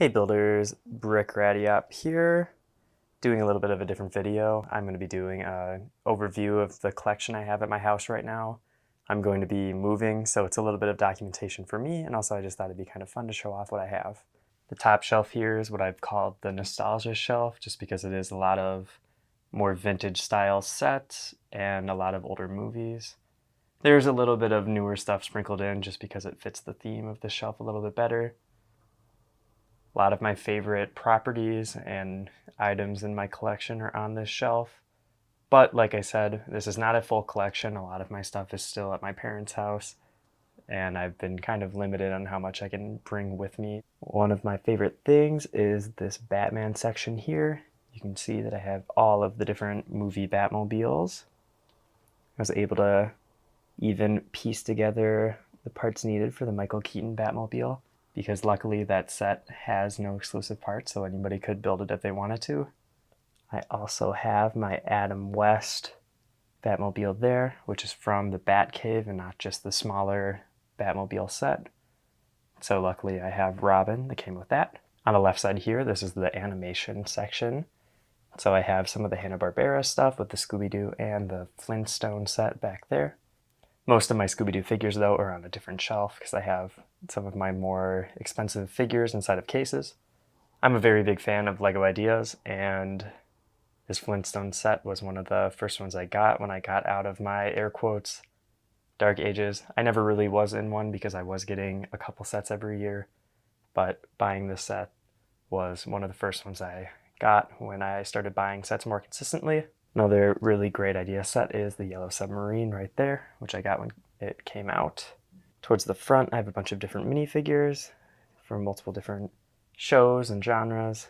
Hey builders, Brick Ratty up here, doing a little bit of a different video. I'm going to be doing an overview of the collection I have at my house right now. I'm going to be moving, so it's a little bit of documentation for me, and also I just thought it'd be kind of fun to show off what I have. The top shelf here is what I've called the nostalgia shelf, just because it is a lot of more vintage style sets and a lot of older movies. There's a little bit of newer stuff sprinkled in just because it fits the theme of the shelf a little bit better. A lot of my favorite properties and items in my collection are on this shelf. But like I said, this is not a full collection. A lot of my stuff is still at my parents' house, and I've been kind of limited on how much I can bring with me. One of my favorite things is this Batman section here. You can see that I have all of the different movie Batmobiles. I was able to even piece together the parts needed for the Michael Keaton Batmobile, because luckily that set has no exclusive parts, so anybody could build it if they wanted to. I also have my Adam West Batmobile there, which is from the Batcave and not just the smaller Batmobile set. So luckily I have Robin that came with that. On the left side here, this is the animation section. So I have some of the Hanna-Barbera stuff with the Scooby-Doo and the Flintstone set back there. Most of my Scooby-Doo figures, though, are on a different shelf because I have some of my more expensive figures inside of cases. I'm a very big fan of LEGO Ideas, and this Flintstone set was one of the first ones I got when I got out of my, air quotes, dark ages. I never really was in one because I was getting a couple sets every year, but buying this set was one of the first ones I got when I started buying sets more consistently. Another really great idea set is the Yellow Submarine right there, which I got when it came out. Towards the front, I have a bunch of different minifigures from multiple different shows and genres.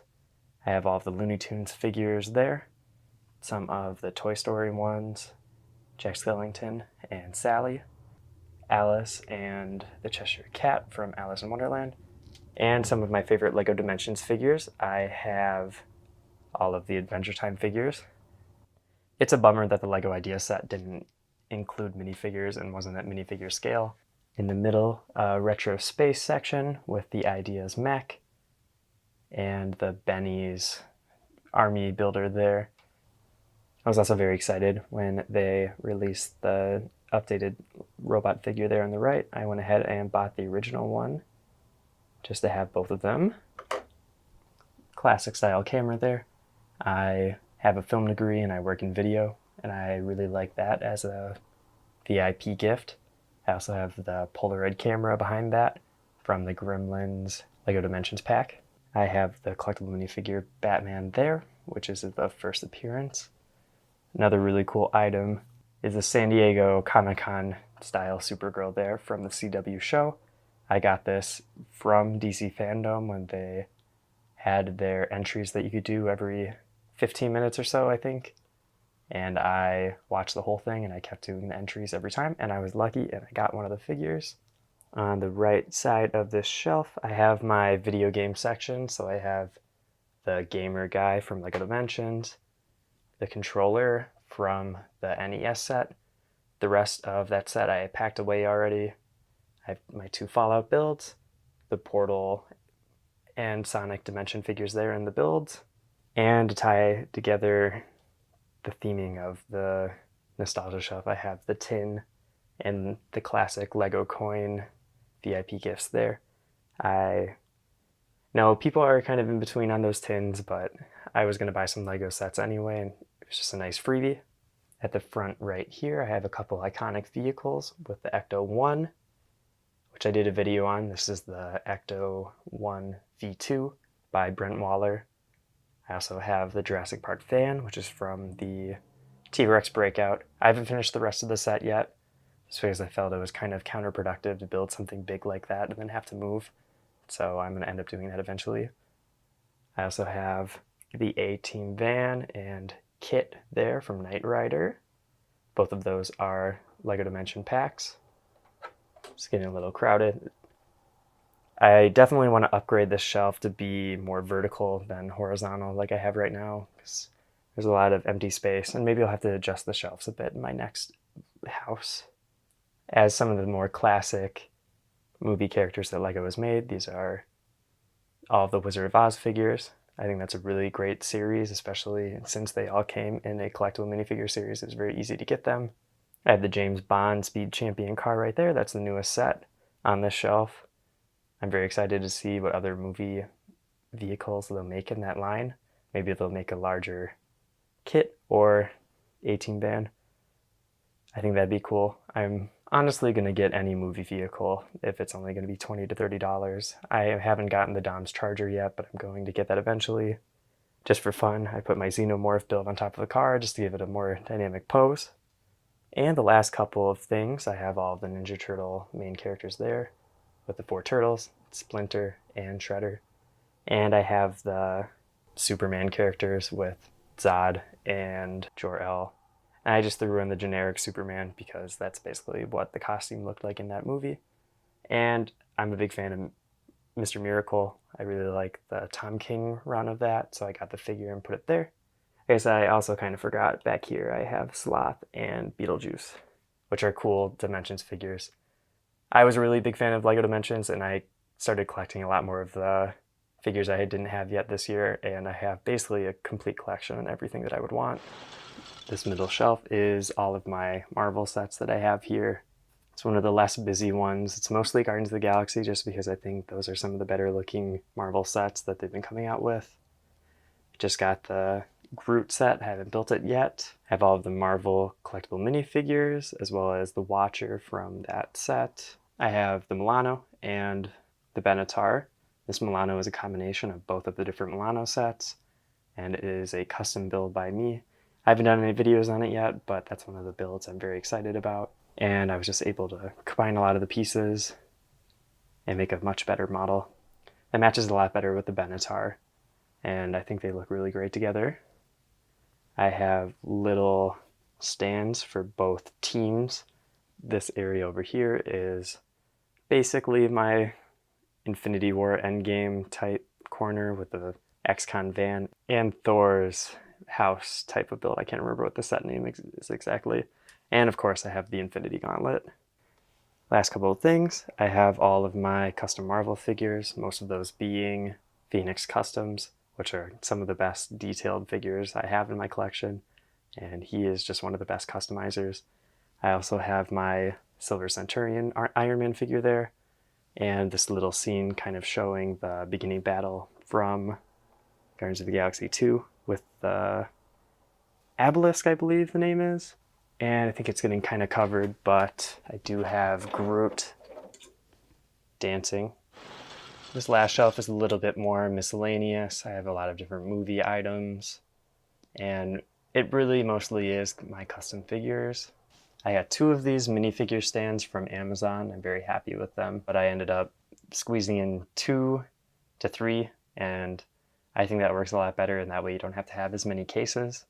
I have all of the Looney Tunes figures there, some of the Toy Story ones, Jack Skellington and Sally, Alice and the Cheshire Cat from Alice in Wonderland, and some of my favorite LEGO Dimensions figures. I have all of the Adventure Time figures. It's a bummer that the LEGO Idea set didn't include minifigures and wasn't at minifigure scale. In the middle, a retro space section with the Ideas mech and the Benny's army builder there. I was also very excited when they released the updated robot figure there on the right. I went ahead and bought the original one just to have both of them. Classic style camera there. I have a film degree and I work in video, and I really like that as a VIP gift. I also have the Polaroid camera behind that from the Gremlins LEGO Dimensions pack. I have the collectible minifigure Batman there, which is the first appearance. Another really cool item is the San Diego Comic-Con style Supergirl there from the CW show. I got this from DC Fandom when they had their entries that you could do every 15 minutes or so, I think. And I watched the whole thing and I kept doing the entries every time, and I was lucky and I got one of the figures. On the right side of this shelf, I have my video game section. So I have the gamer guy from LEGO Dimensions, the controller from the NES set. The rest of that set I packed away already. I have my two Fallout builds, the Portal and Sonic Dimension figures there in the builds. And to tie together the theming of the nostalgia shelf, I have the tin and the classic Lego coin VIP gifts there. I know people are kind of in between on those tins, but I was going to buy some Lego sets anyway, and it was just a nice freebie. At the front right here, I have a couple iconic vehicles with the Ecto-1, which I did a video on. This is the Ecto-1 V2 by Brent Waller. I also have the Jurassic Park van, which is from the T-Rex Breakout. I haven't finished the rest of the set yet, just because I felt it was kind of counterproductive to build something big like that and then have to move. So I'm going to end up doing that eventually. I also have the A-Team van and Kit there from Knight Rider. Both of those are LEGO Dimension packs. It's getting a little crowded. I definitely want to upgrade this shelf to be more vertical than horizontal like I have right now, because there's a lot of empty space, and maybe I'll have to adjust the shelves a bit in my next house. As some of the more classic movie characters that LEGO has made, these are all of the Wizard of Oz figures. I think that's a really great series, especially since they all came in a collectible minifigure series. It was very easy to get them. I have the James Bond Speed Champion car right there. That's the newest set on this shelf. I'm very excited to see what other movie vehicles they'll make in that line. Maybe they'll make a larger kit or A-Team van. I think that'd be cool. I'm honestly going to get any movie vehicle if it's only going to be $20 to $30. I haven't gotten the Dom's Charger yet, but I'm going to get that eventually. Just for fun, I put my Xenomorph build on top of the car just to give it a more dynamic pose. And the last couple of things, I have all of the Ninja Turtle main characters there with the 4 turtles, Splinter and Shredder. And I have the Superman characters with Zod and Jor-El. And I just threw in the generic Superman because that's basically what the costume looked like in that movie. And I'm a big fan of Mr. Miracle. I really like the Tom King run of that, so I got the figure and put it there. I guess I also kind of forgot back here I have Sloth and Beetlejuice, which are cool Dimensions figures. I was a really big fan of LEGO Dimensions, and I started collecting a lot more of the figures I didn't have yet this year, and I have basically a complete collection on everything that I would want. This middle shelf is all of my Marvel sets that I have here. It's one of the less busy ones. It's mostly Guardians of the Galaxy just because I think those are some of the better looking Marvel sets that they've been coming out with. Just got the Groot set, haven't built it yet. I have all of the Marvel collectible minifigures as well as the Watcher from that set. I have the Milano and the Benatar. This Milano is a combination of both of the different Milano sets, and it is a custom build by me. I haven't done any videos on it yet, but that's one of the builds I'm very excited about. And I was just able to combine a lot of the pieces and make a much better model. That matches a lot better with the Benatar, and I think they look really great together. I have little stands for both teams. This area over here is basically my Infinity War Endgame type corner with the X-Con van and Thor's house type of build. I can't remember what the set name is exactly. And of course I have the Infinity Gauntlet. Last couple of things, I have all of my custom Marvel figures, most of those being Phoenix Customs, which are some of the best detailed figures I have in my collection, and he is just one of the best customizers. I also have my Silver Centurion Iron Man figure there, and this little scene kind of showing the beginning battle from Guardians of the Galaxy 2 with the Obelisk, I believe the name is. And I think it's getting kind of covered, but I do have Groot dancing. This last shelf is a little bit more miscellaneous. I have a lot of different movie items, and it really mostly is my custom figures. I got 2 of these minifigure stands from Amazon. I'm very happy with them, but I ended up squeezing in 2 to 3, and I think that works a lot better, and that way you don't have to have as many cases.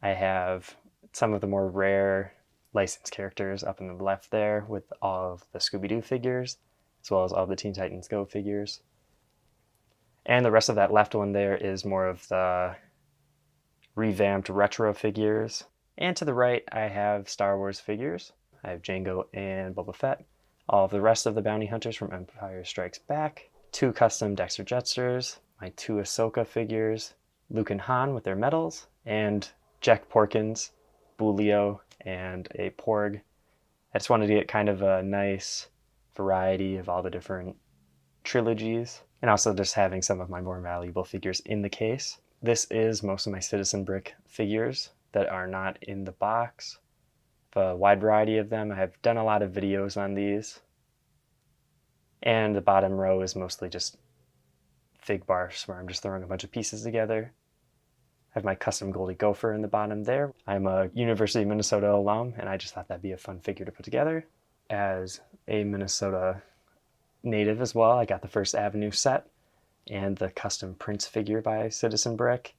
I have some of the more rare licensed characters up in the left there with all of the Scooby-Doo figures, as well as all the Teen Titans Go figures. And the rest of that left one there is more of the revamped retro figures. And to the right, I have Star Wars figures. I have Jango and Boba Fett. All of the rest of the bounty hunters from Empire Strikes Back. 2 custom Dexter Jetsters. My 2 Ahsoka figures. Luke and Han with their medals. And Jack Porkins, Boolio, and a Porg. I just wanted to get kind of a nice variety of all the different trilogies, and also just having some of my more valuable figures in the case. This is most of my Citizen Brick figures that are not in the box. A wide variety of them. I have done a lot of videos on these. And the bottom row is mostly just fig bars where I'm just throwing a bunch of pieces together. I have my custom Goldie Gopher in the bottom there. I'm a University of Minnesota alum, and I just thought that'd be a fun figure to put together. As a Minnesota native as well, I got the First Avenue set and the custom Prince figure by Citizen Brick.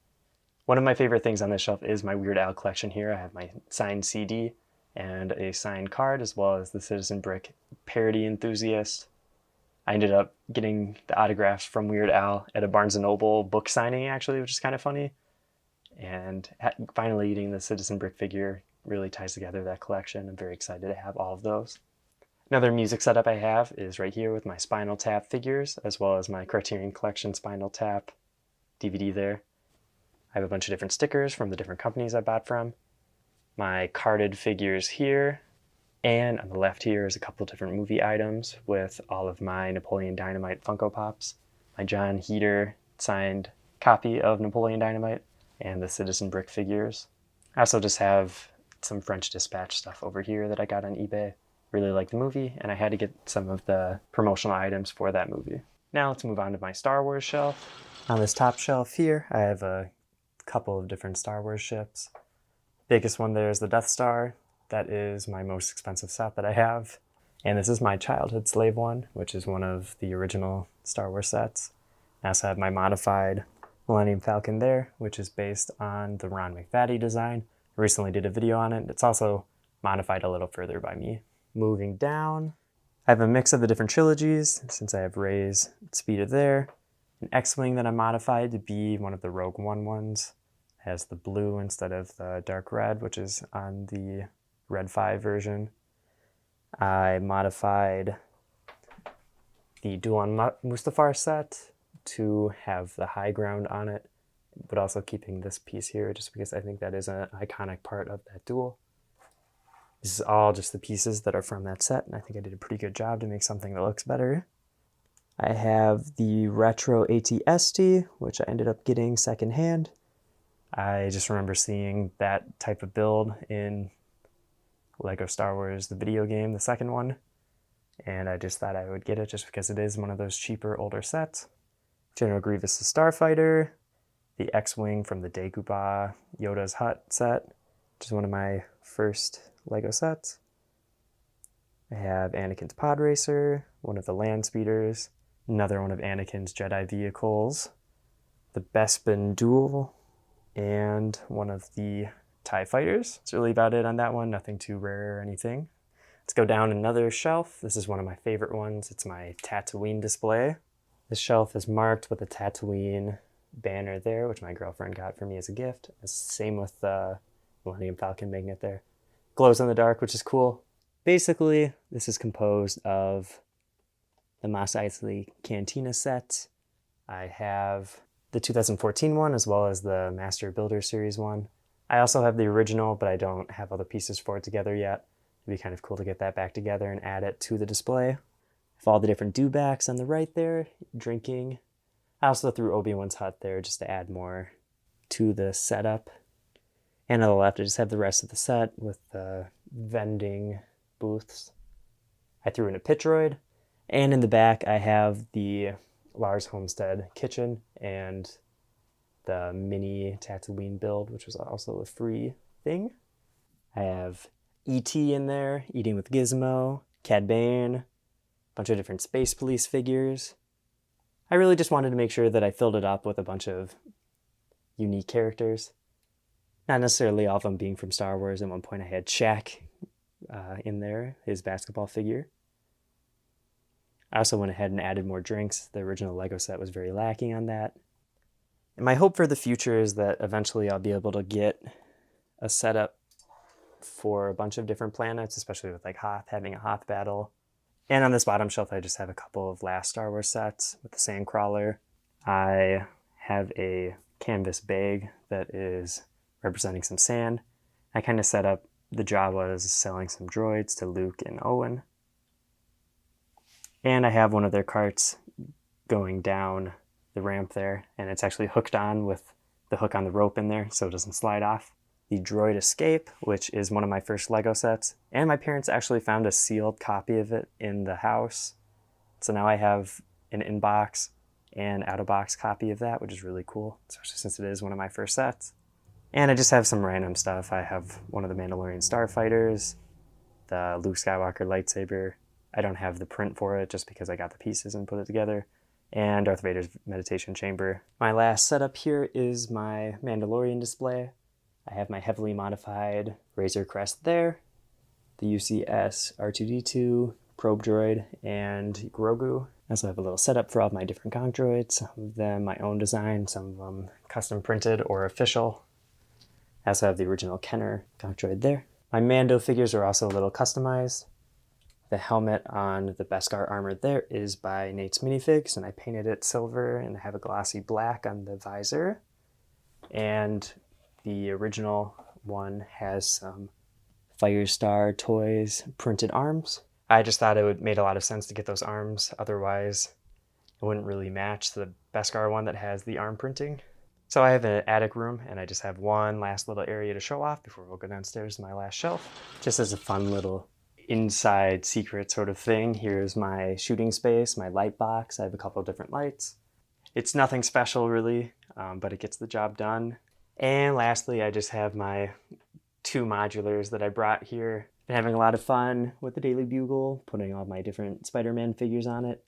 One of my favorite things on this shelf is my Weird Al collection here. I have my signed CD and a signed card, as well as the Citizen Brick Parody Enthusiast. I ended up getting the autographs from Weird Al at a Barnes & Noble book signing, actually, which is kind of funny. And finally getting the Citizen Brick figure really ties together that collection. I'm very excited to have all of those. Another music setup I have is right here with my Spinal Tap figures, as well as my Criterion Collection Spinal Tap DVD there. I have a bunch of different stickers from the different companies I bought from. My carded figures here, and on the left here is a couple of different movie items with all of my Napoleon Dynamite Funko Pops, my John Heater signed copy of Napoleon Dynamite, and the Citizen Brick figures. I also just have some French Dispatch stuff over here that I got on eBay. Really like the movie, and I had to get some of the promotional items for that movie. Now let's move on to my Star Wars shelf. On this top shelf here, I have a couple of different Star Wars ships. Biggest one there is the Death Star. That is my most expensive set that I have. And this is my childhood slave one, which is one of the original Star Wars sets. I also have my modified Millennium Falcon there, which is based on the Ron McFaddy design. I recently did a video on it. It's also modified a little further by me. Moving down, I have a mix of the different trilogies, since I have Rey's Speeder there. An X-Wing that I modified to be one of the Rogue One ones. It has the blue instead of the dark red, which is on the Red 5 version. I modified the Duan Mustafar set to have the high ground on it, but also keeping this piece here just because I think that is an iconic part of that duel. This is all just the pieces that are from that set, and I think I did a pretty good job to make something that looks better. I have the Retro AT-ST, which I ended up getting secondhand. I just remember seeing that type of build in Lego Star Wars, the video game, the second one, and I just thought I would get it just because it is one of those cheaper, older sets. General Grievous the Starfighter, the X-Wing from the Dagobah Yoda's Hut set, which is one of my first Lego sets. I have Anakin's Pod Racer, one of the Land Speeders, another one of Anakin's Jedi vehicles, the Bespin Duel, and one of the TIE Fighters. That's really about it on that one, nothing too rare or anything. Let's go down another shelf. This is one of my favorite ones. It's my Tatooine display. This shelf is marked with a Tatooine banner there, which my girlfriend got for me as a gift. Same with the Millennium Falcon magnet there. Glows in the dark, which is cool. Basically, this is composed of the Mos Eisley Cantina set. I have the 2014 one as well as the Master Builder Series one. I also have the original, but I don't have all the pieces for it together yet. It'd be kind of cool to get that back together and add it to the display. I have all the different dewbacks on the right there, drinking. I also threw Obi-Wan's hut there just to add more to the setup. And on the left, I just have the rest of the set with the vending booths. I threw in a pit droid. And in the back, I have the Lars Homestead kitchen and the mini Tatooine build, which was also a free thing. I have E.T. in there, eating with Gizmo, Cad Bane, a bunch of different Space Police figures. I really just wanted to make sure that I filled it up with a bunch of unique characters. Not necessarily all of them being from Star Wars. At one point I had Shaq in there, his basketball figure. I also went ahead and added more drinks. The original Lego set was very lacking on that. And my hope for the future is that eventually I'll be able to get a setup for a bunch of different planets, especially with like Hoth, having a Hoth battle. And on this bottom shelf, I just have a couple of last Star Wars sets with the Sandcrawler. I have a canvas bag that is representing some sand. I kind of set up the Jawas selling some droids to Luke and Owen. And I have one of their carts going down the ramp there, and it's actually hooked on with the hook on the rope in there so it doesn't slide off. The Droid Escape, which is one of my first Lego sets, and my parents actually found a sealed copy of it in the house. So now I have an in-box and out-of-box copy of that, which is really cool, especially since it is one of my first sets. And I just have some random stuff. I have one of the Mandalorian Starfighters, the Luke Skywalker lightsaber. I don't have the print for it just because I got the pieces and put it together. And Darth Vader's meditation chamber. My last setup here is my Mandalorian display. I have my heavily modified Razor Crest there, the UCS R2-D2, Probe Droid, and Grogu. I also have a little setup for all of my different Gonk droids, some of them my own design, some of them custom printed or official. I also have the original Kenner Gonk droid there. My Mando figures are also a little customized. The helmet on the Beskar armor there is by Nate's Minifigs, and I painted it silver and I have a glossy black on the visor. And the original one has some Firestar Toys printed arms. I just thought it would made a lot of sense to get those arms, otherwise it wouldn't really match the Beskar one that has the arm printing. So I have an attic room, and I just have one last little area to show off before we'll go downstairs to my last shelf. Just as a fun little inside secret sort of thing, here's my shooting space, my light box. I have a couple of different lights. It's nothing special really, but it gets the job done. And lastly, I just have my 2 modulars that I brought here. Been having a lot of fun with the Daily Bugle, putting all my different Spider-Man figures on it.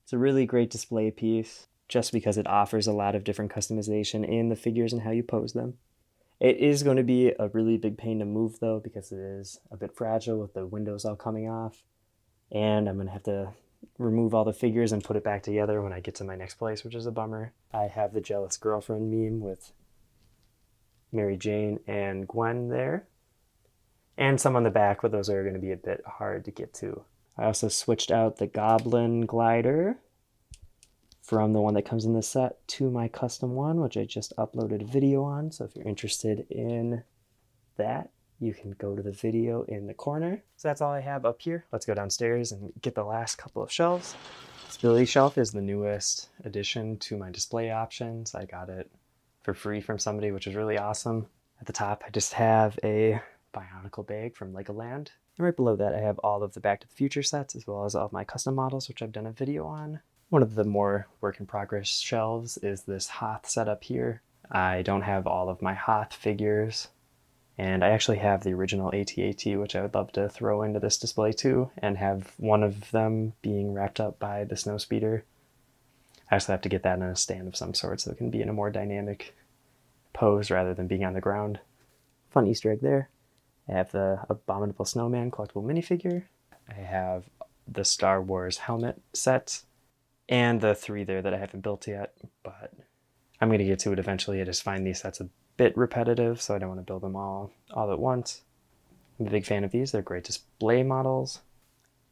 It's a really great display piece, just because it offers a lot of different customization in the figures and how you pose them. It is going to be a really big pain to move though, because it is a bit fragile with the windows all coming off. And I'm going to have to remove all the figures and put it back together when I get to my next place, which is a bummer. I have the jealous girlfriend meme with Mary Jane and Gwen there. And some on the back, but those are going to be a bit hard to get to. I also switched out the Goblin glider from the one that comes in the set to my custom one, which I just uploaded a video on. So if you're interested in that, you can go to the video in the corner. So that's all I have up here. Let's go downstairs and get the last couple of shelves. This Billy shelf is the newest addition to my display options. I got it for free from somebody, which is really awesome. At the top, I just have a Bionicle bag from Legoland. And right below that, I have all of the Back to the Future sets, as well as all of my custom models, which I've done a video on. One of the more work in progress shelves is this Hoth setup here. I don't have all of my Hoth figures, and I actually have the original AT-AT, which I would love to throw into this display too, and have one of them being wrapped up by the Snowspeeder. I also have to get that in a stand of some sort so it can be in a more dynamic pose rather than being on the ground. Fun Easter egg there. I have the Abominable Snowman collectible minifigure. I have the Star Wars helmet set, and the 3 there that I haven't built yet, but I'm going to get to it eventually. I just find these sets a bit repetitive, so I don't want to build them all at once. I'm a big fan of these. They're great display models,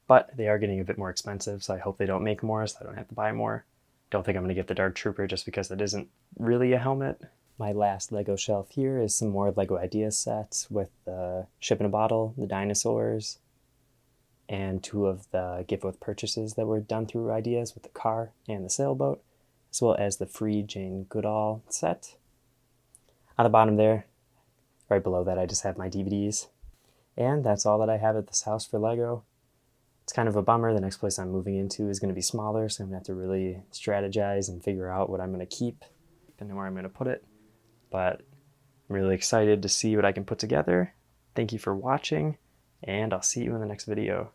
but they are getting a bit more expensive, so I hope they don't make more so I don't have to buy more. Don't think I'm going to get the Dark Trooper just because it isn't really a helmet. My last Lego shelf here is some more Lego Ideas sets with the Ship in a Bottle, the dinosaurs, and 2 of the gift with purchases that were done through Ideas with the car and the sailboat, as well as the free Jane Goodall set. On the bottom there, right below that, I just have my DVDs. And that's all that I have at this house for Lego. It's kind of a bummer. The next place I'm moving into is going to be smaller, so I'm going to have to really strategize and figure out what I'm going to keep and where I'm going to put it. But I'm really excited to see what I can put together. Thank you for watching, and I'll see you in the next video.